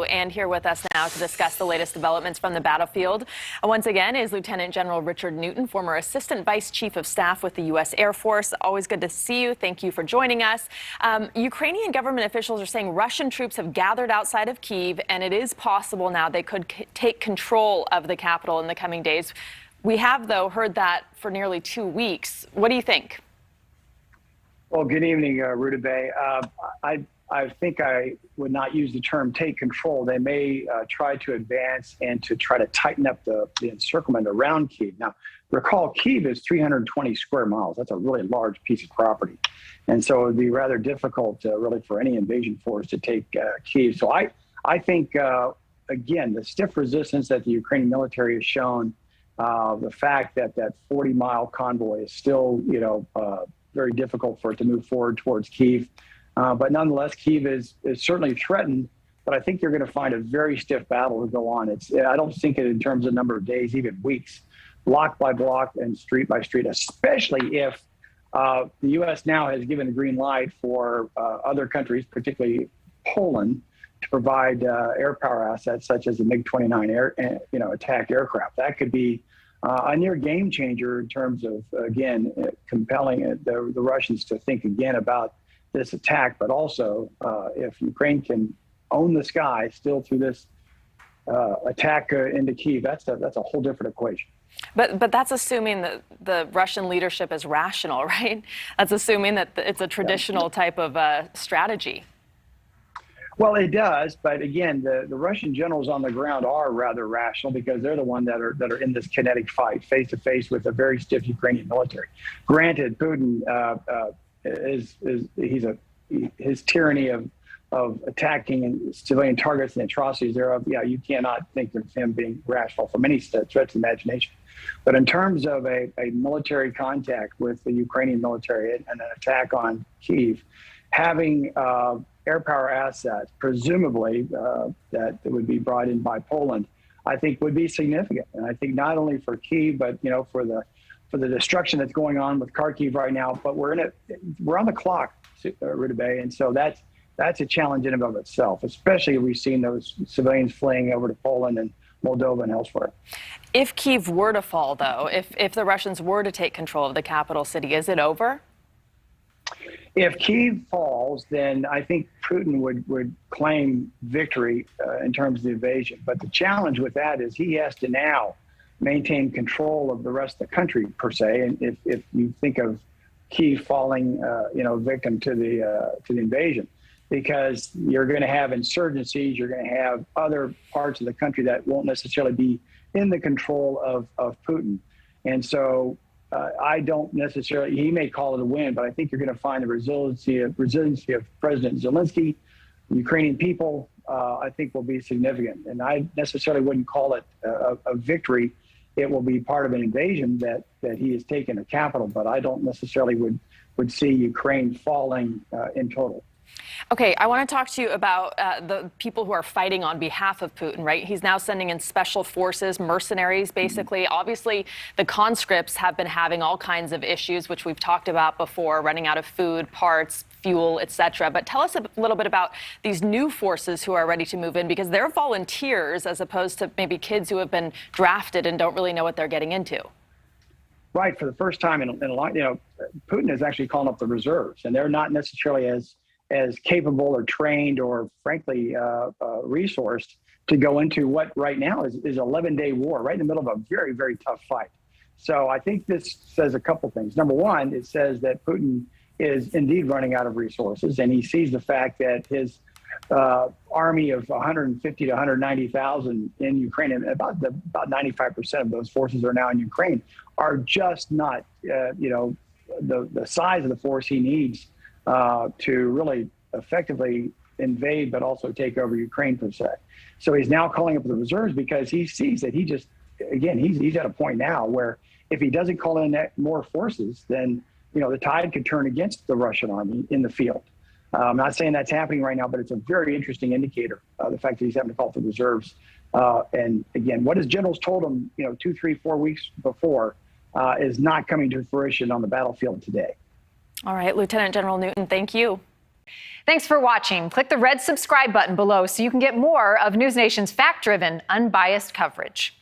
And here with us now to discuss the latest developments from the battlefield, once again, is Lieutenant General Richard Norton, former Assistant Vice Chief of Staff with the U.S. Air Force. Always good to see you. Thank you for joining us. Ukrainian government officials are saying Russian troops have gathered outside of Kyiv, and it is possible now they could take control of the capital in the coming days. We have, though, heard that for nearly 2 weeks. What do you think? Well, good evening, Ruta Bay. I think I would not use the term take control. They may try to advance and to try to tighten up the encirclement around Kyiv. Now, recall, Kyiv is 320 square miles. That's a really large piece of property. And so it would be rather difficult, really, for any invasion force to take Kyiv. So I think, again, the stiff resistance that the Ukrainian military has shown, the fact that that 40-mile convoy is still, very difficult for it to move forward towards Kyiv. But nonetheless, Kyiv is certainly threatened, but I think you're going to find a very stiff battle to go on. I don't think it in terms of number of days, even weeks, block by block and street by street, especially if the U.S. now has given a green light for other countries, particularly Poland, to provide air power assets such as the MiG-29 attack aircraft. That could be a near game changer in terms of, again, compelling the Russians to think again about this attack, but also if Ukraine can own the sky still through this attack into Kyiv, that's a whole different equation. But that's assuming that the Russian leadership is rational, right? That's assuming that it's a traditional type of strategy. Well, it does, but again, the Russian generals on the ground are rather rational because they're the ones that are in this kinetic fight, face to face with a very stiff Ukrainian military. Granted, Putin his tyranny of attacking civilian targets and atrocities thereof, you cannot think of him being rational from any stretch of imagination. But in terms of a military contact with the Ukrainian military and an attack on Kyiv, having air power assets, presumably that would be brought in by Poland, I think would be significant. And I think not only for Kyiv, but for the destruction that's going on with Kharkiv right now, but we're on the clock, Ruta Bay, and so that's a challenge in and of itself. Especially we've seen those civilians fleeing over to Poland and Moldova and elsewhere. If Kyiv were to fall, though, if the Russians were to take control of the capital city, is it over? If Kyiv falls, then I think Putin would claim victory in terms of the invasion. But the challenge with that is he has to now maintain control of the rest of the country, per se. And if you think of Kyiv falling, victim to the invasion, because you're going to have insurgencies, you're going to have other parts of the country that won't necessarily be in the control of Putin. And so I don't necessarily, he may call it a win, but I think you're going to find the resiliency of President Zelensky, the Ukrainian people, I think will be significant. And I necessarily wouldn't call it a victory. It will be part of an invasion that he has taken a capital, but I don't necessarily would see Ukraine falling in total. Okay, I want to talk to you about the people who are fighting on behalf of Putin, right? He's now sending in special forces, mercenaries, basically. Obviously, the conscripts have been having all kinds of issues, which we've talked about before, running out of food, parts, fuel, etc. But tell us a little bit about these new forces who are ready to move in, because they're volunteers as opposed to maybe kids who have been drafted and don't really know what they're getting into. Right. For the first time in a long, Putin is actually calling up the reserves, and they're not necessarily as capable or trained or, frankly, resourced to go into what right now is 11-day war, right in the middle of a very, very tough fight. So I think this says a couple things. Number one, it says that Putin is indeed running out of resources, and he sees the fact that his army of 150 to 190,000 in Ukraine, and about 95% of those forces are now in Ukraine, are just not, the size of the force he needs to really effectively invade, but also take over Ukraine, per se. So he's now calling up the reserves because he sees that he's at a point now where if he doesn't call in more forces, then, the tide could turn against the Russian army in the field. I'm not saying that's happening right now, but it's a very interesting indicator, the fact that he's having to call for reserves. And again, what his generals told him, 2, 3, 4 weeks before is not coming to fruition on the battlefield today. All right, Lieutenant General Norton, thank you. Thanks for watching. Click the red subscribe button below so you can get more of NewsNation's fact-driven, unbiased coverage.